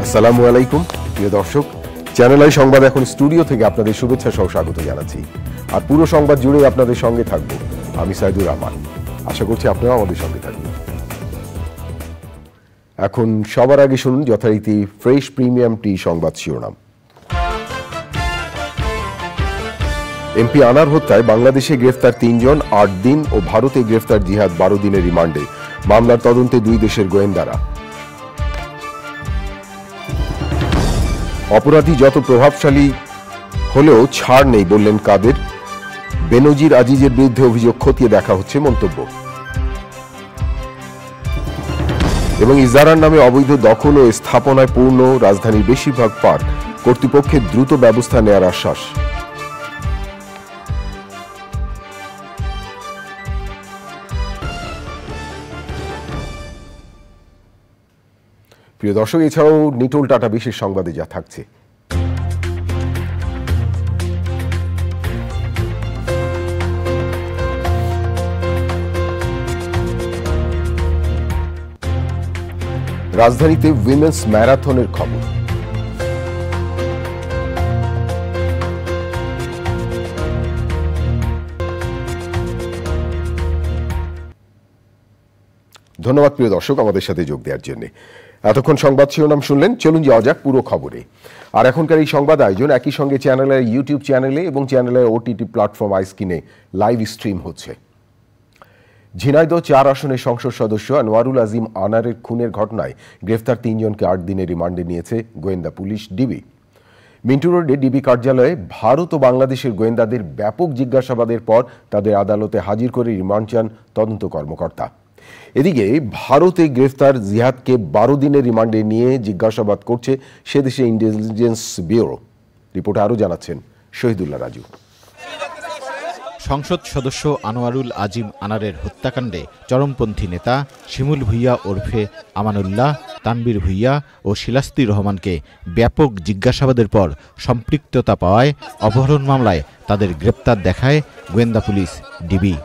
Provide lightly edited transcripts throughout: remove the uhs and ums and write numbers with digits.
আসসালামু আলাইকুম প্রিয় দর্শক, চ্যানেল আই সংবাদ এখন স্টুডিও থেকে আপনাদের শুভেচ্ছা সহ স্বাগত জানাচ্ছি। আর পুরো সংবাদ জুড়ে আপনাদের সঙ্গে থাকবো আমি সাইদুর রহমান। আশা করছি আপনারাও আমাদের সঙ্গে থাকবেন। এখন সবার আগে শুনুন যথারীতি ফ্রেশ প্রিমিয়াম টি সংবাদ শিরোনাম। এমপি আনার হত্যায় বাংলাদেশে গ্রেফতার ৩ জন, ৮ দিন ও ভারতে গ্রেফতার জিহাদ ১২ দিনের রিমান্ডে। মামলার তদন্তে ২ দেশের গোয়েন্দারা। অপরাধী যত প্রভাবশালী হলেও ছাড় নেই বললেন কাদের। বেনজির আজিজের বিরুদ্ধে অভিযোগ খতিয়ে দেখা হচ্ছে মন্তব্য। এবং ইজারার নামে অবৈধ দখল ও স্থাপনায় পূর্ণ রাজধানীর বেশিরভাগ পার্ক, কর্তৃপক্ষের দ্রুত ব্যবস্থা নেওয়ার আশ্বাস। প্রিয় দর্শক, এছাড়াও নিটোল টাটা বিশেষ সংবাদে যা থাকছে। রাজধানীতে উইমেন্স ম্যারাথনের খবর। ধন্যবাদ প্রিয় দর্শক আমাদের সাথে যোগ দেওয়ার জন্য। এতক্ষণ সংবাদ শিরোনাম শুনলেন, চলুন যাওয়া যাক পুরো খবরে। আর এখনকার এই সংবাদ আয়োজন একই সঙ্গে চ্যানেলের ইউটিউব চ্যানেলে এবং চ্যানেলের ওটিটি প্ল্যাটফর্ম আইস্ক্রিনে লাইভ স্ট্রিম হচ্ছে। ঝিনাইদহ ৪ আসনের সংসদ সদস্য আনোয়ারুল আজিম আনারের খুনের ঘটনায় গ্রেফতার ৩ জনকে ৮ দিনের রিমান্ডে নিয়েছে গোয়েন্দা পুলিশ ডিবি। মিন্টু রোডে ডিবি কার্যালয়ে ভারত ও বাংলাদেশের গোয়েন্দাদের ব্যাপক জিজ্ঞাসাবাদের পর তাদের আদালতে হাজির করে রিমান্ড চান তদন্ত কর্মকর্তা। এদিকে ভারতে গ্রেফতার জিহাদকে ১২ দিনের রিমান্ডে নিয়ে জিজ্ঞাসাবাদ করছে সেদেশে ইন্টেলিজেন্স ব্যুরো। রিপোর্টে আরও জানাচ্ছেন শহীদুল্লাহ রাজু। সংসদ সদস্য আনোয়ারুল আজিম আনারের হত্যাকাণ্ডে চরমপন্থী নেতা শিমুল ভুইয়া ওরফে আমানুল্লাহ, তানবীর ভুইয়া ও শিলাস্তি রহমানকে ব্যাপক জিজ্ঞাসাবাদের পর সম্পৃক্ততা পাওয়ায় অপহরণ মামলায় তাদের গ্রেপ্তার দেখায় গোয়েন্দা পুলিশ ডিবি।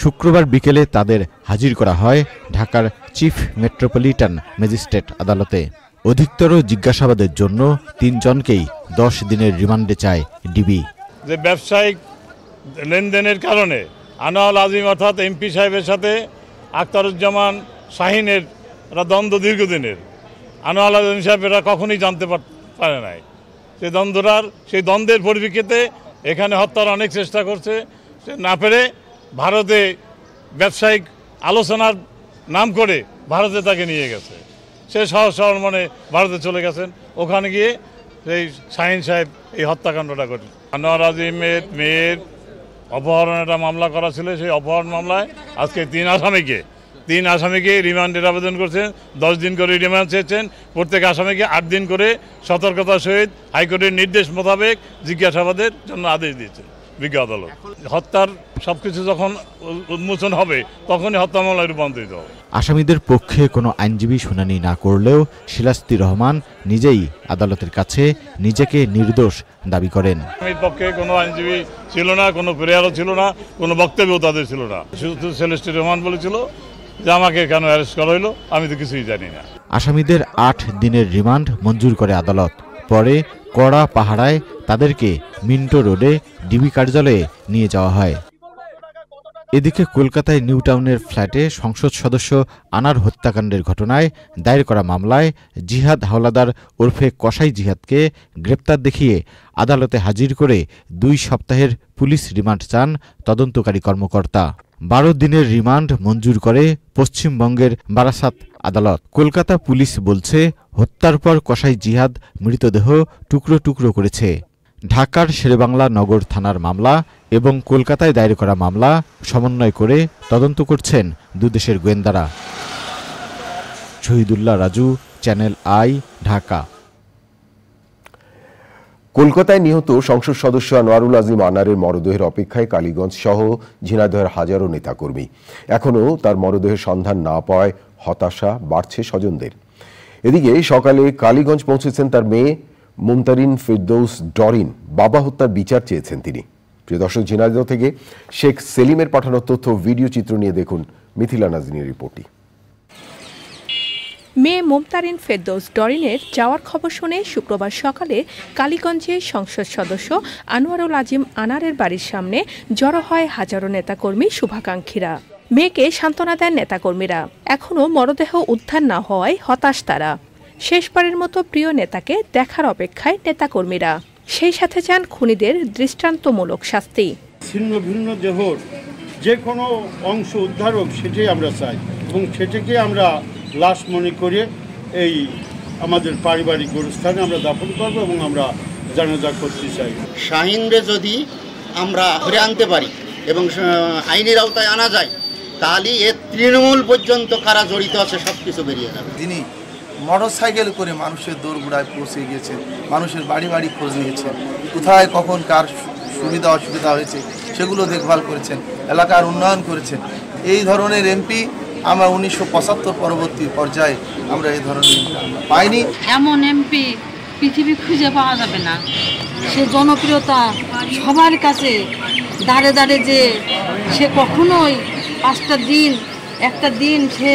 শুক্রবার বিকেলে তাদের হাজির করা হয় ঢাকার চিফ মেট্রোপলিটন ম্যাজিস্ট্রেট আদালতে। অধিকতর জিজ্ঞাসাবাদের জন্য ৩ জনকেই ১০ দিনের রিমান্ডে চায় ডিবি। যে ব্যবসায়িক লেনদেনের কারণে আনোয়ারুল আজিম অর্থাৎ এমপি সাহেবের সাথে আখতারুজ্জামান শাহিনের একটা দ্বন্দ্ব দীর্ঘদিনের, আনোয়ারুল আজিম সাহেব এরা কখনোই জানতে পারে নাই। সেই দ্বন্দ্বের পরিপ্রেক্ষিতে এখানে হত্যার অনেক চেষ্টা করছে, সে না পেরে ভারতে ব্যবসায়িক আলোচনার নাম করে ভারতে তাকে নিয়ে গেছে। সে সহজ সরল মনে ভারতে চলে গেছেন, ওখানে গিয়ে সেই শাহিন সাহেব এই হত্যাকাণ্ডটা করে। আনোয়ারুল আজিমের মেয়ের অপহরণ একটা মামলা করা ছিল, সেই অপহরণ মামলায় আজকে ৩ আসামিকে রিমান্ডের আবেদন করছেন। 10 দিন করে রিমান্ড চেয়েছেন। প্রত্যেক আসামিকে 8 দিন করে সতর্কতার সহিত হাইকোর্টের নির্দেশ মোতাবেক জিজ্ঞাসাবাদের জন্য আদেশ দিয়েছে বিজ্ঞ আদালত। হত্যার সবকিছু যখন উন্মোচন হবে তখনই হত্যা মামলায় রূপান্তরিত হবে। আসামিদের পক্ষে কোনো আইনজীবী শুনানি না করলেও শিলাস্তি রহমান নিজেই আদালতের কাছে নিজেকে নির্দোষ দাবি করেন। আসামির পক্ষে কোনো আইনজীবী ছিল না, কোনো প্রেয়ারও ছিল না, কোনো বক্তব্যও তাদের ছিল না। শুধু শিলাস্তি রহমান বলেছিল যে আমাকে কেন অ্যারেস্ট করা হলো, আমি তো কিছুই জানি না। আসামিদের ৮ দিনের রিমান্ড মঞ্জুর করে আদালত। পরে কড়া পাহারায় তাদেরকে মিন্টো রোডে ডিবি কার্যালয়ে নিয়ে যাওয়া হয়। এদিকে কলকাতায় নিউ টাউনের ফ্ল্যাটে সংসদ সদস্য আনার হত্যাকাণ্ডের ঘটনায় দায়ের করা মামলায় জিহাদ হাওলাদার ওরফে কসাই জিহাদকে গ্রেপ্তার দেখিয়ে আদালতে হাজির করে 2 সপ্তাহের পুলিশ রিমান্ড চান তদন্তকারী কর্মকর্তা। 12 দিনের রিমান্ড মঞ্জুর করে পশ্চিমবঙ্গের বারাসাত আদালত। কলকাতা পুলিশ বলছে, হত্যার পর কসাই জিহাদ মৃতদেহ টুকরো টুকরো করেছে। ঢাকার শেরেবাংলা নগর থানার মামলা এবং কলকাতায় দায়ের করা মামলা সমন্বয় করে তদন্ত করছেন দুদেশের গোয়েন্দারা। Shahidullah Raju, channel I, Dhaka. কলকাতায় নিহত সংসদ সদস্য আনোয়ারুল আজিম আনারের মরদেহের অপেক্ষায় কালীগঞ্জ সহ ঝিনাইদহের হাজারো নেতাকর্মী। এখনও তার মরদেহের সন্ধান না পাওয়ায় হতাশা বাড়ছে স্বজনদের। এদিকে সকালে কালীগঞ্জ পৌঁছেছেন তার মেয়ে মুনতারিন ফিরদৌস ডরিন। বাবা হত্যার বিচার চেয়েছেন তিনি। প্রিয় দর্শক, ঝিনাইদহ থেকে শেখ সেলিমের পাঠানো তথ্য ভিডিও চিত্র নিয়ে দেখুন মিথিলা নাজনীর রিপোর্টটি। মেয়ে মুমতারিন ফেরদৌস ডরিনের যাওয়ার খবর শুনে শুক্রবার সকালে কালীগঞ্জে সংসদ সদস্য আনোয়ারুল আজিম আনারের বাড়ির সামনে জড়ো হয় হাজারো নেতাকর্মী শুভাকাঙ্ক্ষীরা। মেয়েকে সান্ত্বনা দেন নেতাকর্মীরা। এখনও মরদেহ উদ্ধার না হওয়ায় হতাশ তারা। শেষবারের মতো প্রিয় নেতাকে দেখার অপেক্ষায় নেতাকর্মীরা। সেই সাথে চান খুনিদের দৃষ্টান্তমূলক শাস্তি। ছিন্ন ভিন্ন দেহর যে কোনো অংশ উদ্ধার হোক সেটাই আমরা চাই এবং সেটাকে আমরা লাশ মনে করে এই আমাদের পারিবারিক গোরস্থানে আমরা দাফন করব এবং আমরা জানাজা করতে চাই। শাহিনরে যদি আমরা ধরে আনতে পারি এবং আইনের আওতায় আনা যায় তাহলে এর তৃণমূল পর্যন্ত কারা জড়িত আছে সব কিছু বেরিয়ে যাবে। তিনি মোটরসাইকেল করে মানুষের দোরগোড়ায় পৌঁছে গিয়েছেন, মানুষের বাড়ি বাড়ি খোঁজ নিয়েছেন, কোথায় কখন কার সুবিধা অসুবিধা হয়েছে সেগুলো দেখভাল করেছেন, এলাকার উন্নয়ন করেছেন। এই ধরনের এমপি আমরা 1975 পরবর্তী পর্যায়ে আমরা এই ধরনের পাইনি। এমন এমপি পৃথিবী খুঁজে পাওয়া যাবে না। সে জনপ্রিয়তা সবার কাছে, দাঁড়ে দাঁড়ে যে সে কখনোই একটা দিন সে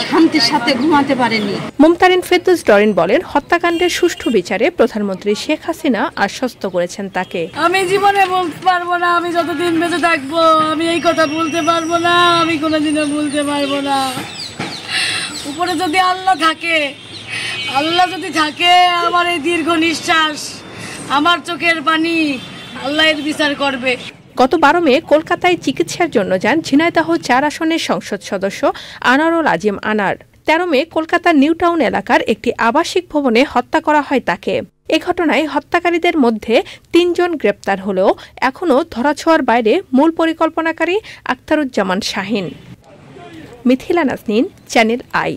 শান্তির সাথে ঘুমাতে পারেনি। মুমতারিন ফেরদৌস ডরিন বলেন, হত্যাকাণ্ডের সুষ্ঠু বিচারে প্রধানমন্ত্রী শেখ হাসিনা আশ্বস্ত করেছেন তাকে। আমি জীবনে বলতে পারবো না, আমি যতদিন বেঁচে থাকবো আমি এই কথা বলতে পারবো না, আমি কোনোদিনও বলতে পারবো না। উপরে যদি আল্লাহ যদি থাকে আমার এই দীর্ঘ নিঃশ্বাস, আমার চোখের পানি, আল্লাহ এর বিচার করবে। গত 12 মে কলকাতায় চিকিৎসার জন্য যান ঝিনাইদহ 4 আসনের সংসদ সদস্য আনোয়ারুল আজিম আনার। 13 মে কলকাতার নিউ টাউন এলাকার একটি আবাসিক ভবনে হত্যা করা হয় তাকে। এ ঘটনায় হত্যাকারীদের মধ্যে 3 জন গ্রেপ্তার হলেও এখনও ধরাছোঁয়ার বাইরে মূল পরিকল্পনাকারী আখতারুজ্জামান শাহিন। Mithila Naznin, channel I.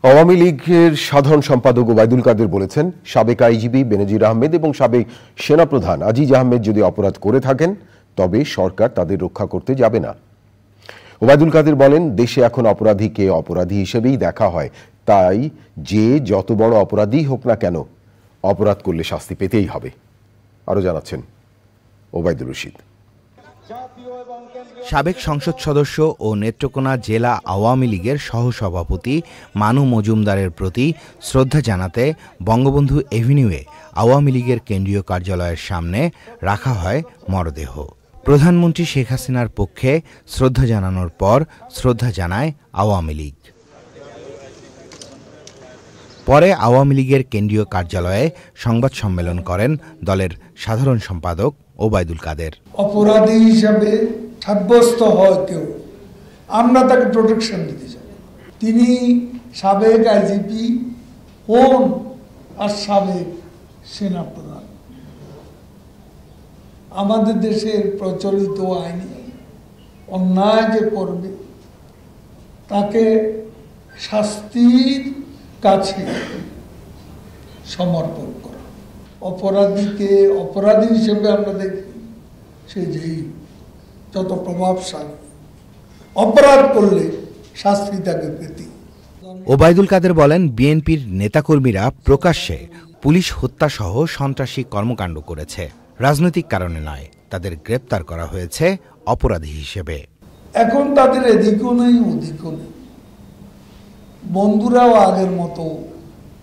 আওয়ামী লীগের সাধারণ সম্পাদক ওবায়দুল কাদের বলেছেন, সাবেক আইজিপি বেনজির আহমেদ এবং সাবেক সেনাপ্রধান আজিজ আহমেদ যদি অপরাধ করে থাকেন তবে সরকার তাদের রক্ষা করতে যাবে না। ওবায়দুল কাদের বলেন, দেশে এখন অপরাধীকে অপরাধী হিসেবেই দেখা হয়, তাই যে যত বড় অপরাধী হোক না কেন অপরাধ করলে শাস্তি পেতেই হবে। আরো জানাচ্ছেন ওবায়দুল রশিদ। সাবেক সংসদ সদস্য ও নেত্রকোনা জেলা আওয়ামী লীগের সহসভাপতি মানু মজুমদারের প্রতি শ্রদ্ধা জানাতে বঙ্গবন্ধু এভিনিউয়ে আওয়ামী লীগের কেন্দ্রীয় কার্যালয়ের সামনে রাখা হয় মরদেহ। প্রধানমন্ত্রী শেখ হাসিনার পক্ষে শ্রদ্ধা জানানোর পর শ্রদ্ধা জানায় আওয়ামী লীগ। পরে আওয়ামী লীগের কেন্দ্রীয় কার্যালয়ে সংবাদ সম্মেলন করেন দলের সাধারণ সম্পাদক ওবায়দুল কাদের। অপরাধী হিসাবে সাব্যস্ত হয় কেউ, আমরা তাকে প্রোটেকশন দিতে চাই। তিনি সাবেক আইজিপি হন আর সাবেক সেনাপ্রধান। আমাদের দেশের প্রচলিত আইনে অন্যায় যে করবে তাকে শাস্তির কাছে সমর্পণ করা। অপরাধীকে অপরাধী হিসেবে আমরা দেখি সে যেই যত প্রভাবশালী, অপরাধ করলে শাস্তি তাকে পেতে। ওবায়দুল কাদের বলেন, বিএনপির নেতাকর্মীরা প্রকাশ্যে পুলিশ হত্যাসহ সন্ত্রাসী কর্মকাণ্ড করেছে, রাজনৈতিক কারণে নয়। তাদের গ্রেপ্তার করা হয়েছে অপরাধী হিসেবে। এখন তাদের এদিকও নেই ওদিকও নেই। বন্ধুরাও আগের মতো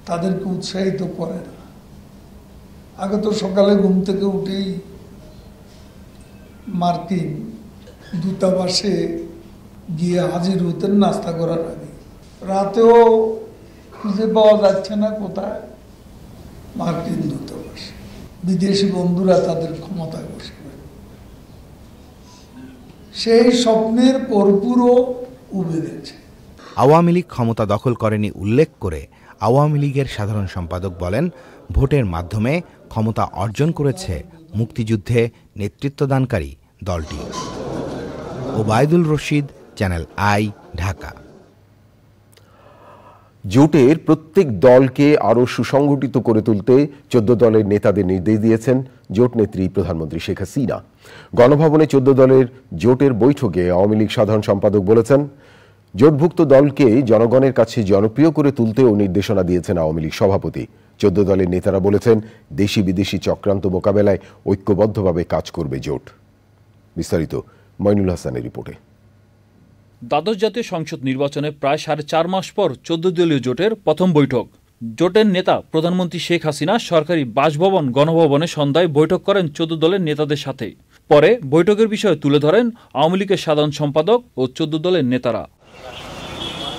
তাদেরকে উৎসাহিত করে না। আগে তো সকালে ঘুম থেকে উঠেই মার্কিন দূতাবাসে গিয়ে হাজির হতেন নাস্তা করার আগে। রাতেও খুঁজে পাওয়া যাচ্ছে না কোথায় মার্কিন দূতাবাসে। বিদেশি বন্ধুরা তাদের ক্ষমতায় বসে, সেই স্বপ্নের কর্পূরও উবে গেছে। আওয়ামী লীগ ক্ষমতা দখল করেনি উল্লেখ করে আওয়ামী লীগের সাধারণ সম্পাদক বলেন, ভোটের মাধ্যমে ক্ষমতা অর্জন করেছে মুক্তিযুদ্ধে নেতৃত্বদানকারী দলটি। Obaidul Rashid, channel I, Dhaka. জোটের প্রত্যেক দলকে আরও সুসংগঠিত করে তুলতে 14 দলের নেতাদের নির্দেশ দিয়েছেন জোট নেত্রী প্রধানমন্ত্রী শেখ হাসিনা। গণভবনে 14 দলের জোটের বৈঠকে আওয়ামী লীগ সাধারণ সম্পাদক বলেছেন, জোটভুক্ত দলকে জনগণের কাছে জনপ্রিয় করে তুলতেও নির্দেশনা দিয়েছেন আওয়ামী লীগ সভাপতি। 14 দলের নেতারা বলেছেন, দেশি বিদেশি চক্রান্ত মোকাবেলায় ঐক্যবদ্ধভাবে কাজ করবে জোট। বিস্তারিত মইনুল হাসানের রিপোর্টে। দ্বাদশ জাতীয় সংসদ নির্বাচনে প্রায় 4.5 মাস পর 14 দলীয় জোটের প্রথম বৈঠক। জোটের নেতা প্রধানমন্ত্রী শেখ হাসিনা সরকারি বাসভবন গণভবনে সন্ধ্যায় বৈঠক করেন 14 দলের নেতাদের সাথে। পরে বৈঠকের বিষয়ে তুলে ধরেন আওয়ামী লীগের সাধারণ সম্পাদক ও 14 দলের নেতারা।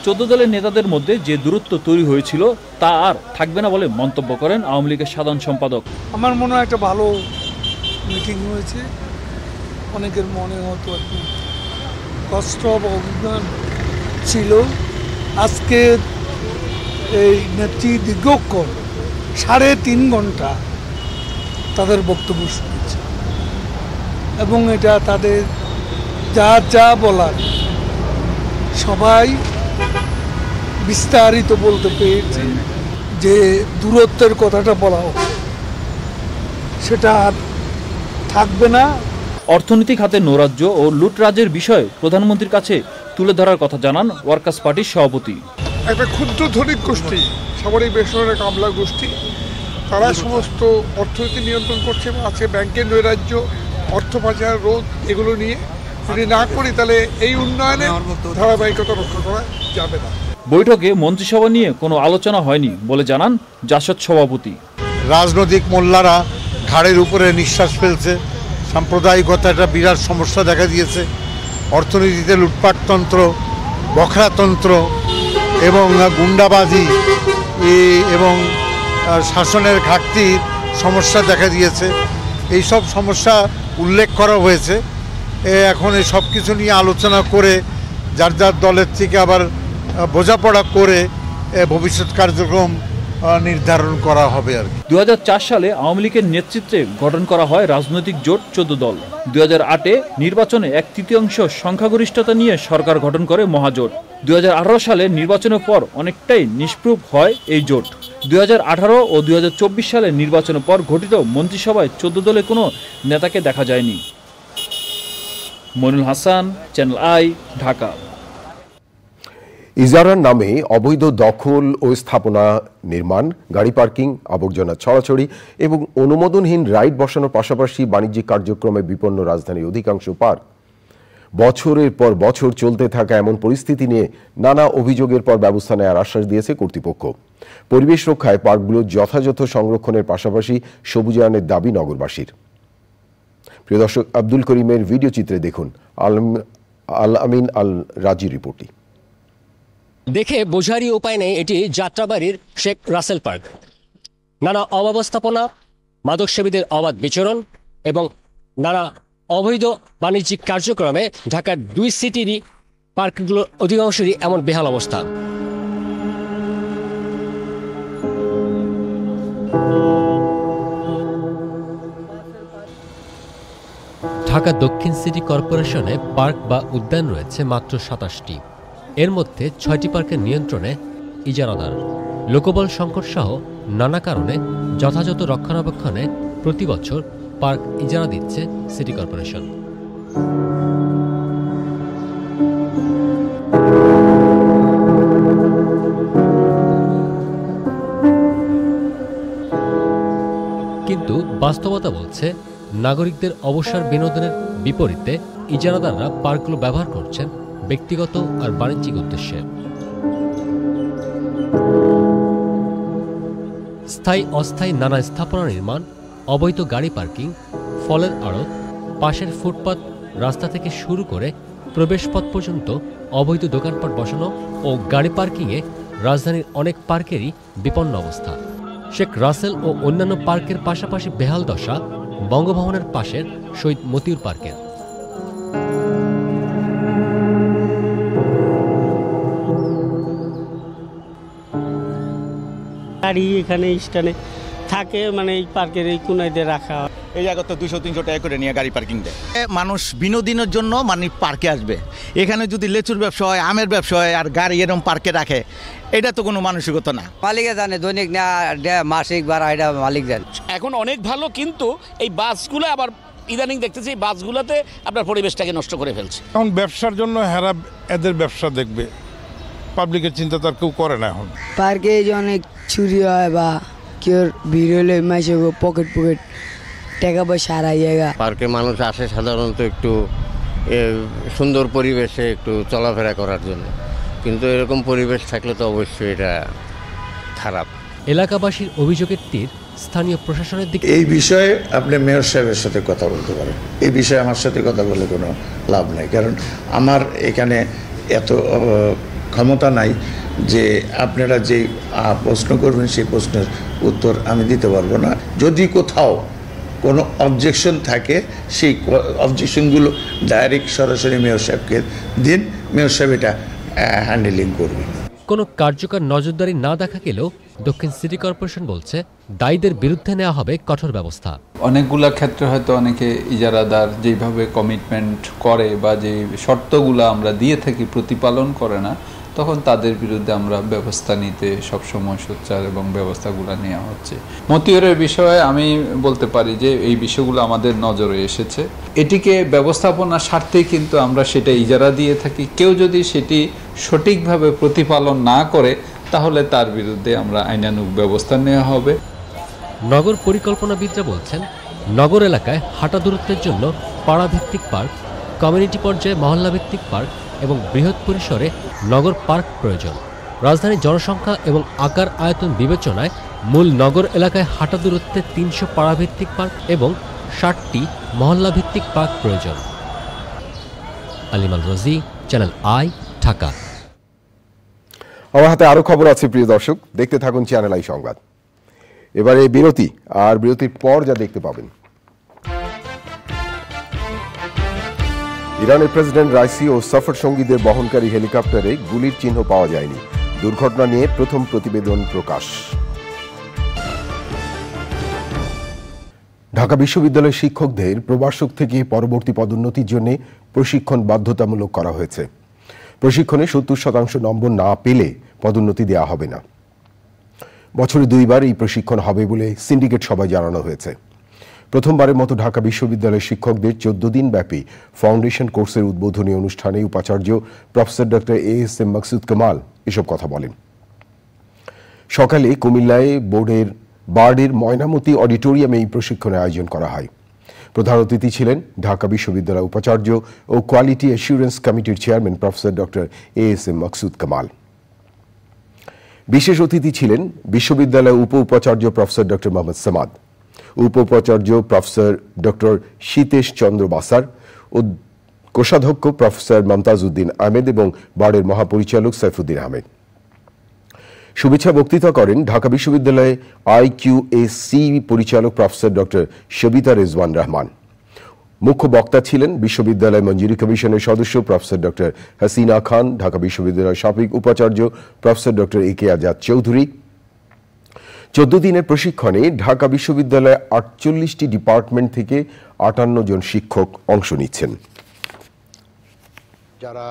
14 দলের নেতাদের মধ্যে যে দূরত্ব তৈরি হয়েছিল তা আর থাকবে না বলে মন্তব্য করেন আওয়ামী লীগের সাধারণ সম্পাদক। আমার মনে হয় একটা ভালো মিটিং হয়েছে। অনেকের মনে হতো একটু কষ্ট বা অভিমান ছিল। আজকে এই নেত্রী দীর্ঘক্ষণ 3.5 ঘন্টা তাদের বক্তব্য শুনেছে এবং এটা তাদের যা বলার সবাই বিস্তারিত বলতে পেরেছে। যে দূরত্বের কথাটা বলা হোক সেটা আর থাকবে না। অর্থনৈতিক খাতে নৈরাজ্য ও লুটরাজের বিষয়ে প্রধানমন্ত্রীর কাছে তুলে ধরার কথা জানান ওয়ার্কার্স পার্টির সভাপতি। একটা ক্ষুদ্র ধনিক গোষ্ঠী, সামরিক বেসরকারি কামলা গোষ্ঠী, তারা সমস্ত অর্থনীতি নিয়ন্ত্রণ করছে। আছে ব্যাংকের নৈরাজ্য, অর্থ পাচার রোধ, এগুলো নিয়ে যদি না করি তাহলে এই উন্নয়নে ধারাবাহিকতা রক্ষা করা যাবে না। বৈঠকে মন্ত্রিসভা নিয়ে কোনো আলোচনা হয়নি বলে জানান জাসদ সভাপতি। রাজনৈতিক মোল্লারা ঘাড়ের উপরে নিঃশ্বাস ফেলছে, সাম্প্রদায়িকতা একটা বিরাট সমস্যা দেখা দিয়েছে, অর্থনীতিতে লুটপাটতন্ত্র, বখরাতন্ত্র এবং গুন্ডাবাজি এবং শাসনের ঘাটতির সমস্যা দেখা দিয়েছে। এই সব সমস্যা উল্লেখ করা হয়েছে। এখন এই সব কিছু নিয়ে আলোচনা করে যার যার দলের থেকে আবার বোঝাপড়া করে ভবিষ্যৎ কার্যক্রম নির্ধারণ করা হবে আর কি। 2004 সালে আওয়ামী লীগের নেতৃত্বে গঠন করা হয় রাজনৈতিক জোট 14 দল। 2008-এ নির্বাচনে 1/3 সংখ্যাগরিষ্ঠতা নিয়ে সরকার গঠন করে মহাজোট। 2018 সালে নির্বাচনের পর অনেকটাই নিষ্প্রভ হয় এই জোট। 2018 ও 2024 সালের নির্বাচনের পর গঠিত মন্ত্রিসভায় 14 দলের কোনো নেতাকে দেখা যায়নি। Monirul Hasan, channel I, Dhaka. ইজারার নামে অবৈধ দখল ও স্থাপনা নির্মাণ, গাড়ি পার্কিং, আবর্জনা ছড়াছড়ি এবং অনুমোদনহীন রাইড বসানোর পাশাপাশি বাণিজ্যিক কার্যক্রমে বিপন্ন রাজধানীর অধিকাংশ পার্ক। বছরের পর বছর চলতে থাকা এমন পরিস্থিতি নিয়ে নানা অভিযোগের পর ব্যবস্থা নেওয়ার আশ্বাস দিয়েছে কর্তৃপক্ষ। পরিবেশ রক্ষায় পার্কগুলোর যথাযথ সংরক্ষণের পাশাপাশি সবুজায়নের দাবি নগরবাসীর। প্রিয় দর্শক, আব্দুল করিমের ভিডিও চিত্রে দেখুন আল আমিন আল রাজি রিপোর্টটি। দেখে বোঝারই উপায় নেই এটি যাত্রাবাড়ির শেখ রাসেল পার্ক। নানা অব্যবস্থাপনা, মাদকসেবীদের অবাধ বিচরণ এবং নানা অবৈধ বাণিজ্যিক কার্যক্রমে ঢাকার 2 সিটিরই পার্কগুলোর অধিকাংশেরই এমন বেহাল অবস্থা। ঢাকা দক্ষিণ সিটি কর্পোরেশনে পার্ক বা উদ্যান রয়েছে মাত্র 27টি। এর মধ্যে 6টি পার্কের নিয়ন্ত্রণে ইজারাদার। লোকবল সংকট সহ নানা কারণে যথাযথ রক্ষণাবেক্ষণে প্রতি বছর পার্ক ইজারা দিচ্ছে সিটি কর্পোরেশন। কিন্তু বাস্তবতা বলছে নাগরিকদের অবসর বিনোদনের বিপরীতে ইজারাদাররা পার্কগুলো ব্যবহার করছেন ব্যক্তিগত আর বাণিজ্যিক উদ্দেশ্যে। স্থায়ী অস্থায়ী নানা স্থাপনা নির্মাণ, অবৈধ গাড়ি পার্কিং, ফলের আড়ত, পাশের ফুটপাত রাস্তা থেকে শুরু করে প্রবেশপথ পর্যন্ত অবৈধ দোকানপাট বসানো ও গাড়ি পার্কিংয়ে রাজধানীর অনেক পার্কেরই বিপন্ন অবস্থা। শেখ রাসেল ও অন্যান্য পার্কের পাশাপাশি বেহাল দশা বঙ্গভবনের পাশের শহীদ মতিউর পার্কের। গাড়ি এখানে স্ট্যান্ডে থাকে, মানে এই পার্কের এই কোনায় দিয়ে রাখা। এই জায়গা তো 200-300 টাকা করে নিয়ে গাড়ি পার্কিং দেয়। মানুষ বিনোদনের জন্য মানে পার্কে আসবে। এখানে যদি লেচুর ব্যবসা হয়, আমের ব্যবসা হয়, আর গাড়ি এরকম পার্কে রাখে, এটা তো কোনো মানসিকতা না। মালিকে জানে, দৈনিক না মাসিক ভাড়া এটা মালিক জানে। এখন অনেক ভালো, কিন্তু এই বাসগুলো আবার ইদানিং দেখতেছি এই বাসগুলোতে আপনার পরিবেশটাকে নষ্ট করে ফেলছে। এখন ব্যবসার জন্য হেরা এদের ব্যবসা দেখবে, পাবলিকের চিন্তা তার কেউ করে না। এখন পার্কে অনেক চুরি হয় বা কেউ ভিড় হলে মাইসে পকেট টাকা পয়সা হারাই জায়গা। পার্কে মানুষ আসে সাধারণত একটু সুন্দর পরিবেশে একটু চলাফেরা করার জন্য, কিন্তু এরকম পরিবেশ থাকলে তো অবশ্যই এটা খারাপ। এলাকাবাসীর অভিযোগের তীর স্থানীয় প্রশাসনের দিকে। এই বিষয়ে আপনি মেয়র সাহেবের সাথে কথা বলতে পারেন, এই বিষয়ে আমার সাথে কথা বলে কোনো লাভ নেই, কারণ আমার এখানে এত ক্ষমতা নাই যে আপনারা যে প্রশ্ন করবেন সেই প্রশ্নের উত্তর আমি দিতে পারবো না। যদি কোথাও কোনো অবজেকশন থাকে সেই অবজেকশনগুলো ডাইরেক্ট সরাসরি মেয়র সাহেবকে দিন, মেয়র সাহেব এটা হ্যান্ডেলিং করবে। কোনো কার্যকর নজরদারি না দেখা গেলেও দক্ষিণ সিটি কর্পোরেশন বলছে দায়ীদের বিরুদ্ধে নেওয়া হবে কঠোর ব্যবস্থা। অনেকগুলা ক্ষেত্রে হয়তো অনেকে ইজারাদার যেভাবে কমিটমেন্ট করে বা যে শর্তগুলো আমরা দিয়ে থাকি প্রতিপালন করে না, তখন তাদের বিরুদ্ধে আমরা ব্যবস্থা নিতে সবসময় সোচ্চার এবং ব্যবস্থাগুলো নেওয়া হচ্ছে। মতিউরের বিষয়ে আমি বলতে পারি যে এই বিষয়গুলো আমাদের নজরে এসেছে, এটিকে ব্যবস্থাপনার স্বার্থে কিন্তু আমরা সেটা ইজারা দিয়ে থাকি। কেউ যদি সেটি সঠিকভাবে প্রতিপালন না করে তাহলে তার বিরুদ্ধে আমরা আইনানুগ ব্যবস্থা নেওয়া হবে। নগর পরিকল্পনাবিদরা বলছেন নগর এলাকায় হাঁটা দূরত্বের জন্য পাড়াভিত্তিক পার্ক, কমিউনিটি পর্যায়ে মহল্লাভিত্তিক পার্ক এবং বৃহৎ পরিসরে নগর পার্ক প্রয়োজন। রাজধানীর জনসংখ্যা এবং আকার আয়তন বিবেচনায় মূল নগর এলাকায় হাঁটা দূরত্বে 300 পাড়াভিত্তিক পার্ক এবং 60টি মহল্লাভিত্তিক পার্ক প্রয়োজন। আলিমাল রোজি, চ্যানেল আই, ঢাকা। আমার হাতে আরো খবর আছে প্রিয় দর্শক, দেখতে থাকুন চ্যানেল আই সংবাদ। এবারে বিরতি, আর বিরতির পর যা দেখতে পাবেন, ইরানের প্রেসিডেন্ট রাইসি ও সফর সঙ্গীদের বহনকারী হেলিকপ্টারে গুলির চিহ্ন পাওয়া যায়নি, দুর্ঘটনা নিয়ে প্রথম প্রতিবেদন প্রকাশ। ঢাকা বিশ্ববিদ্যালয়ের শিক্ষকদের প্রভাষক থেকে পরবর্তী পদোন্নতির জন্য প্রশিক্ষণ বাধ্যতামূলক করা হয়েছে। প্রশিক্ষণে 70% নম্বর না পেলে পদোন্নতি দেওয়া হবে না। বছরে 2 বার এই প্রশিক্ষণ হবে বলে সিন্ডিকেট সভায় জানানো হয়েছে। প্রথমবারের মতো ঢাকা বিশ্ববিদ্যালয়ের শিক্ষকদের 14 দিন ব্যাপী ফাউন্ডেশন কোর্সের উদ্বোধনী অনুষ্ঠানে উপাচার্য professor doctor ASM Maksud Kamal এসব কথা বলেন। সকালে কুমিল্লায় বার্ডের ময়নামতি অডিটোরিয়ামে এই প্রশিক্ষণের আয়োজন করা হয়। প্রধান অতিথি ছিলেন ঢাকা বিশ্ববিদ্যালয় উপাচার্য ও কোয়ালিটি অ্যাসুরেন্স কমিটির chairman professor doctor ASM Maksud Kamal. বিশেষ অতিথি ছিলেন বিশ্ববিদ্যালয় উপাচার্য প্রফেসর ডক্টর মোহাম্মদ সামাদ, উপাচার্য প্রফেসর ডক্টর শীতেশ চন্দ্র বাসার, কোষাধ্যক্ষ প্রফেসর মমতাজ উদ্দিন আহমেদ এবং বার্ডের মহাপরিচালক সাইফুদ্দিন আহমেদ। শুভেচ্ছা বক্তৃতা করেন ঢাকা বিশ্ববিদ্যালয়ে IQAC পরিচালক প্রফেসর ডক্টর সবিতা রেজওয়ান রহমান। মুখ্য বক্তা ছিলেন বিশ্ববিদ্যালয় মঞ্জুরি কমিশনের সদস্য প্রফেসর ডক্টর হাসিনা খান, ঢাকা বিশ্ববিদ্যালয়ের সাবেক উপাচার্য professor doctor AK Azad Chowdhury. 14 দিনের প্রশিক্ষণে ঢাকা বিশ্ববিদ্যালয়ে 48টি ডিপার্টমেন্ট থেকে 58 জন শিক্ষক অংশ নিচ্ছেন। যারা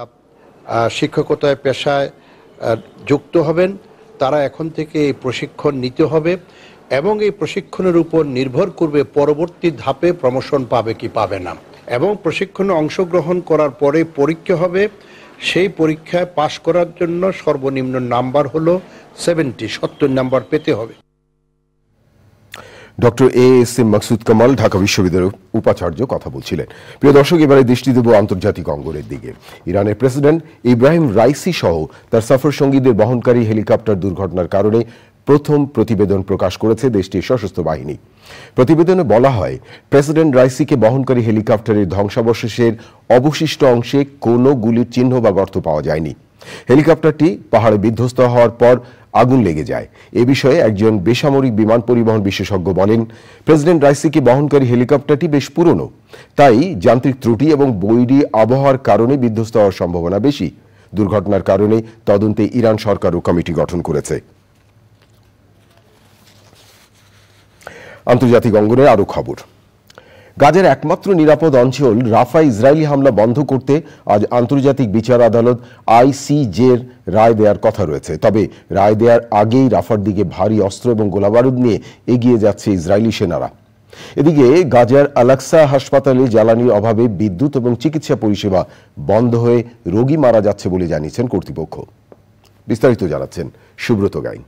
শিক্ষকতায় পেশায় যুক্ত হবেন তারা এখন থেকে এই প্রশিক্ষণ নিতে হবে এবং এই প্রশিক্ষণের উপর নির্ভর করবে পরবর্তী ধাপে প্রমোশন পাবে কি পাবে না। এবং প্রশিক্ষণে অংশগ্রহণ করার পরে পরীক্ষা হবে, সেই পরীক্ষায় পাশ করার জন্য সর্বনিম্ন নাম্বার হলো 70 নাম্বার পেতে হবে। ডক্টর ASM মাকসুদ কামাল ঢাকা বিশ্ববিদ্যালয়ের উপাচার্য কথা বলছিলেন। প্রিয় দর্শক, এবারে দৃষ্টি দেব আন্তর্জাতিক অঙ্গনের দিকে। ইরানের প্রেসিডেন্ট ইব্রাহিম রাইসি সহ তার সফর সঙ্গীদের বহনকারী হেলিকপ্টার দুর্ঘটনার কারণে প্রথম প্রতিবেদন প্রকাশ করেছে দেশটির সশস্ত্র বাহিনী। প্রতিবেদনে বলা হয়, প্রেসিডেন্ট রাইসিকে বহনকারী হেলিকপ্টারের ধ্বংসাবশেষের অবশিষ্ট অংশে কোনো গুলির চিহ্ন বা গর্ত পাওয়া যায়নি। হেলিকপ্টারটি পাহাড়ে বিধ্বস্ত হওয়ার পর আগুন লেগে যায়। এ বিষয়ে একজন বেসামরিক বিমান পরিবহন বিশেষজ্ঞ বলেন, প্রেসিডেন্ট রাইসিকে বহনকারী হেলিকপ্টারটি বেশ পুরনো, তাই যান্ত্রিক ত্রুটি এবং বৈরী আবহাওয়ার কারণে বিধ্বস্ত হওয়ার সম্ভাবনা বেশি। দুর্ঘটনার কারণে তদন্তে ইরান সরকারও কমিটি গঠন করেছে। আন্তর্জাতিক অঙ্গনে আরো খবর। গাজার একমাত্র নিরাপদ অঞ্চল রাফায় ইসরায়েলি হামলা বন্ধ করতে আজ আন্তর্জাতিক বিচার আদালত ICJ-র রায় দেওয়ার কথা রয়েছে। তবে রায় দেওয়ার আগেই রাফার দিকে ভারী অস্ত্র এবং গোলাবারুদ নিয়ে এগিয়ে যাচ্ছে ইসরায়েলি সেনারা। এদিকে গাজার আলাক্সা হাসপাতালে জ্বালানির অভাবে বিদ্যুৎ এবং চিকিৎসা পরিষেবা বন্ধ হয়ে রোগী মারা যাচ্ছে বলে জানিয়েছেন কর্তৃপক্ষ। বিস্তারিত জানাচ্ছেন সুব্রত গাইন।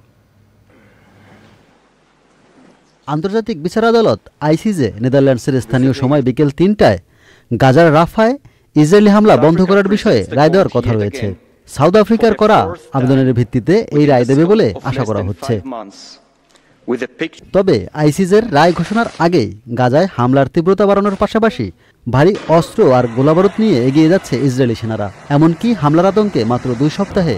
আন্তর্জাতিক বিচার আদালত ICJ নেদারল্যান্ডসের স্থানীয় সময় বিকেল 3টায় গাজার রাফায় ইসরায়েলি হামলা বন্ধ করার বিষয়ে রায় দেওয়ার কথা রয়েছে। সাউথ আফ্রিকার করা আবেদনের ভিত্তিতে এই রায় দেবে বলে আশা করা হচ্ছে। তবে আইসিজের রায় ঘোষণার আগেই গাজায় হামলার তীব্রতা বাড়ানোর পাশাপাশি ভারী অস্ত্র আর গোলাবারুদ নিয়ে এগিয়ে যাচ্ছে ইসরায়েলি সেনারা। এমনকি হামলার আতঙ্কে মাত্র 2 সপ্তাহে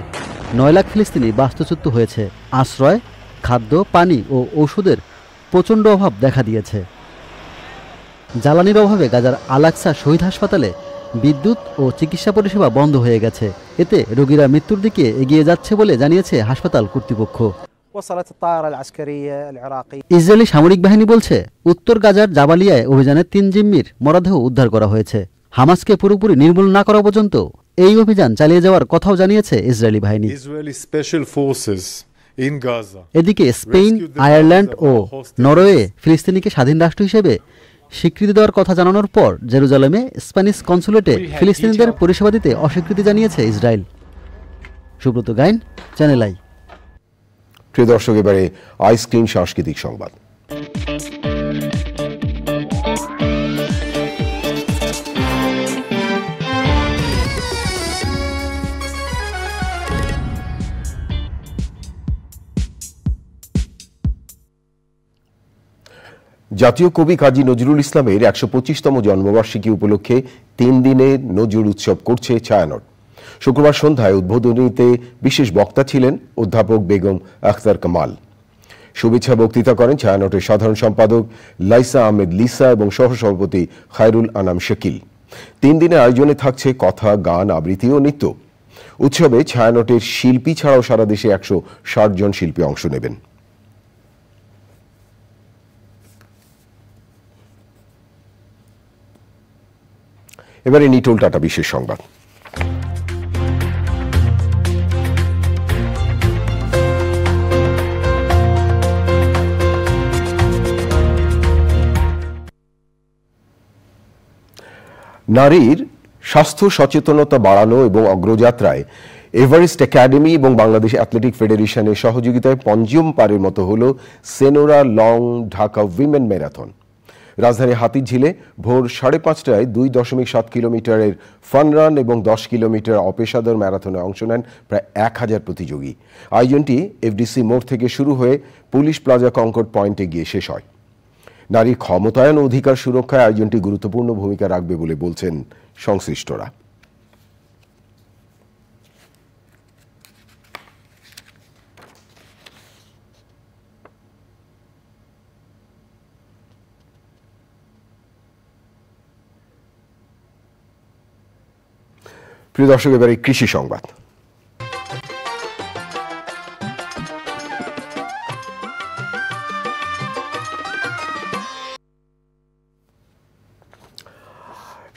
9 লাখ ফিলিস্তিনি বাস্তুচ্যুত হয়েছে। আশ্রয়, খাদ্য, পানি ও ঔষধের প্রচণ্ড অভাব দেখা দিয়েছে। জ্বালানির অভাবে গাজার আল-আকসা শহীদ হাসপাতালে বিদ্যুৎ ও চিকিৎসা পরিষেবা বন্ধ হয়ে গেছে। এতে রোগীরা মৃত্যুর দিকে এগিয়ে যাচ্ছে বলে জানিয়েছে হাসপাতাল কর্তৃপক্ষ। ইসরায়েলি সামরিক বাহিনী বলছে, উত্তর গাজার জাবালিয়ায় অভিযানে 3 জিম্মির মরদেহ উদ্ধার করা হয়েছে। হামাসকে পুরোপুরি নির্মূল না করা পর্যন্ত এই অভিযান চালিয়ে যাওয়ার কথাও জানিয়েছে ইসরায়েলি বাহিনী। এদিকে স্পেন, আয়ারল্যান্ড ও নরওয়ে ফিলিস্তিনিকে স্বাধীন রাষ্ট্র হিসেবে স্বীকৃতি দেওয়ার কথা জানানোর পর জেরুজালেমে স্প্যানিশ কনসুলেটে ফিলিস্তিনিদের পরিষেবা দিতে অস্বীকৃতি জানিয়েছে Israel. Subrata Gain, Channel I. প্রিয় দর্শক, এবারে আইসক্রিম সাংস্কৃতিক সংবাদ। জাতীয় কবি কাজী নজরুল ইসলামের ১২৫তম জন্মবার্ষিকী উপলক্ষে 3 দিনের নজরুল উৎসব করছে ছায়ানট। শুক্রবার সন্ধ্যায় উদ্বোধনীতে বিশেষ বক্তা ছিলেন অধ্যাপক বেগম আখতার কামাল। শুভেচ্ছা বক্তৃতা করেন ছায়ানটের সাধারণ সম্পাদক লাইসা আহমেদ লিসা এবং সহসভাপতি খায়রুল আনাম শাকিল। 3 দিনের আয়োজনে থাকছে কথা, গান, আবৃত্তি ও নৃত্য। উৎসবে ছায়ানটের শিল্পী ছাড়াও সারা দেশে 160 জন শিল্পী অংশ নেবেন। এবারে নিটোল টাটা বিশেষ সংবাদ। নারীর স্বাস্থ্য সচেতনতা বাড়ানো এবং অগ্রযাত্রায় এভারেস্ট একাডেমি এবং বাংলাদেশ অ্যাথলেটিক ফেডারেশনের সহযোগিতায় পঞ্চম পারের মতো হল Senora long Dhaka women marathon. রাজধানী হাতিরঝিলে ভোর 5:30টায় 2.7 কিলোমিটারের ফান রান এবং 10 কিলোমিটার অপেশাদার ম্যারাথনে অংশ নেন প্রায় 1000 প্রতিযোগী। আয়োজনটি এফডিসি মোড় থেকে শুরু হয়ে পুলিশ প্লাজা কনকর্ড পয়েন্টে গিয়ে শেষ হয়। নারীর ক্ষমতায়ন ও অধিকার সুরক্ষায় আয়োজনটি গুরুত্বপূর্ণ ভূমিকা রাখবে বলে বলছেন সংশ্লিষ্টরা। প্রিয় দর্শক, এবারে কৃষি সংবাদ।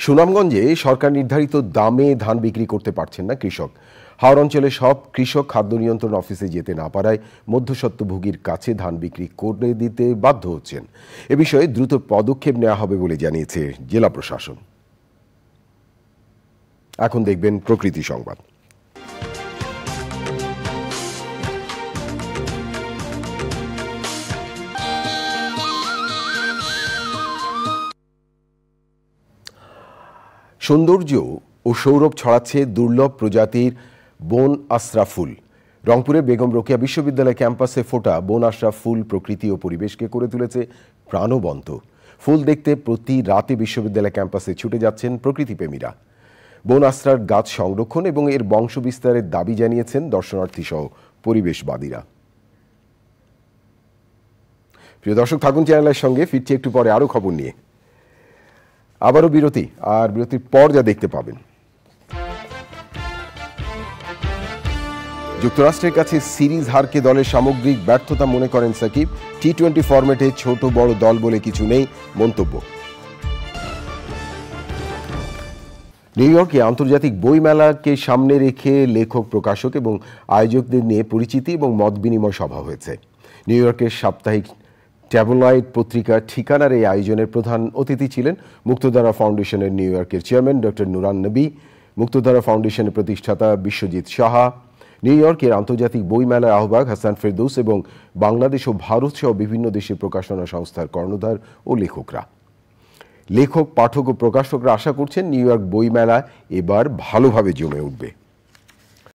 সুনামগঞ্জে সরকার নির্ধারিত দামে ধান বিক্রি করতে পারছেন না কৃষক। হাওড় অঞ্চলে সব কৃষক খাদ্য নিয়ন্ত্রণ অফিসে যেতে না পারায় মধ্যস্বত্বভোগীর কাছে ধান বিক্রি করে দিতে বাধ্য হচ্ছেন। এ বিষয়ে দ্রুত পদক্ষেপ নেওয়া হবে বলে জানিয়েছে জেলা প্রশাসন। এখন দেখবেন প্রকৃতি সংবাদ। সৌন্দর্য ও সৌরভ ছড়াচ্ছে দুর্লভ প্রজাতির বন আশ্রা ফুল। রংপুরের বেগম রোকেয়া বিশ্ববিদ্যালয় ক্যাম্পাসে ফোটা বন আশ্রা ফুল প্রকৃতি ও পরিবেশকে করে তুলেছে প্রাণবন্ত। ফুল দেখতে প্রতি রাতে বিশ্ববিদ্যালয় ক্যাম্পাসে ছুটে যাচ্ছেন প্রকৃতিপ্রেমীরা। বন আশ্রার গাছ সংরক্ষণ এবং এর বংশ বিস্তারের দাবি জানিয়েছেন দর্শনার্থী সহ পরিবেশবাদীরা। প্রিয় দর্শক, থাকুন চ্যানেলের সঙ্গে। ফিরছি একটু পরে আরো খবর নিয়ে। আবারও বিরতি, আর বিরতির পর যা দেখতে পাবেন, যুক্তরাষ্ট্রের কাছে সিরিজ হারকে দলের সামগ্রিক ব্যর্থতা মনে করেন সাকিব। টি-20 ফরম্যাটে ছোট বড় দল বলে কিছু নেই মন্তব্য। নিউ ইয়র্কে আন্তর্জাতিক বইমেলাকে সামনে রেখে লেখক, প্রকাশক এবং আয়োজকদের নিয়ে পরিচিতি এবং মত বিনিময় সভা হয়েছে। নিউ ইয়র্কের সাপ্তাহিক ট্যাবলয়েড পত্রিকা ঠিকানার এই আয়োজনের প্রধান অতিথি ছিলেন মুক্তধারা ফাউন্ডেশনের নিউ ইয়র্কের চেয়ারম্যান ডক্টর নুরান নবী, মুক্তধারা ফাউন্ডেশনের প্রতিষ্ঠাতা বিশ্বজিৎ সাহা, নিউ ইয়র্কের আন্তর্জাতিক বইমেলার আহ্বায়ক হাসান ফেরদৌস এবং বাংলাদেশ ও ভারত সহ বিভিন্ন দেশের প্রকাশনা সংস্থার কর্ণধার ও লেখকরা। লেখক, পাঠক ও প্রকাশকরা আশা করছেন নিউ ইয়র্ক বইমেলা এবার ভালোভাবে জমে উঠবে।